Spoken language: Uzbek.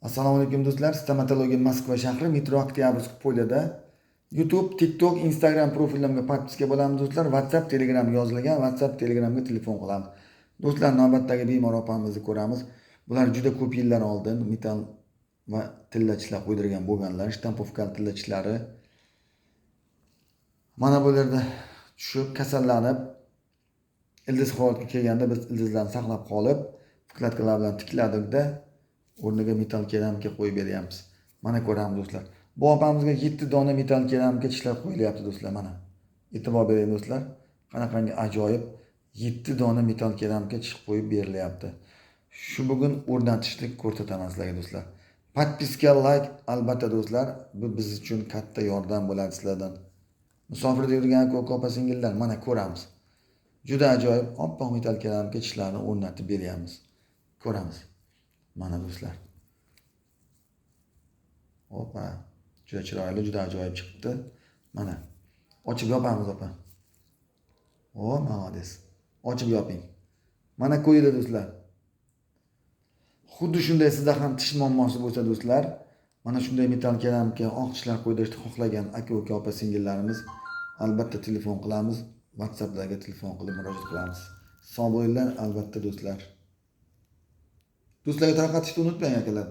Assalomu alaykum do'stlar. Stomatologiya Moskva shahri Metro Oktyabrsk polida YouTube, TikTok, Instagram profillarimga podpiska bo'lamiz do'stlar. WhatsApp, Telegram yozilgan. WhatsApp, Telegramga telefon qilamiz. Do'stlar, navbatdagi bemor opamizni ko'ramiz. Bular juda ko'p yillar oldin metall va tillachilar qo'ydirgan bo'lganlar, shtampovkali tillachlari. Mana bu yerda tushib kasallanib ildiz holatga kelganda biz ildizlarni saqlab qolib, vkladkalar bilan tikladikda o'rniga metall keramika qo'yib beryapmiz. Mana ko'ramiz do'stlar. Bu opamizga 7 dona metall keramika tishlab qo'yilyapti do'stlar mana. E'tibor bering do'stlar. Qanaqangi ajoyib 7 dona metall keramika chiqib qo'yib berilyapti. Shu bugun o'rnatishni ko'rsataman sizlarga do'stlar. Podpiska, like albatta do'stlar, bu biz uchun katta yordam bo'ladi sizlardan. Musofirda yurgan aka opa singillar mana ko'ramiz. Juda ajoyib oppoq metall keramika tishlarni o'rnatib beryapmiz. Ko'ramiz. Mana do'stlar. Opa, juda chiroyli, juda ajoyib chiqdi. Mana. Ochib yopamiz opa. O, молодец. Ochib yoping. Mana qo'ydi do'stlar. Xuddi shunday sizda ham tish muammosi bo'lsa do'stlar, mana shunday metall keramika oq tishlar qo'ydirishni xohlagan aka opa singillarimiz albatta telefon qilamiz. WhatsAppdagi telefon qilib murojaat qilamiz. Sog' bo'linglar albatta do'stlar. Do'stlarga tarqatishni unutmang akalar.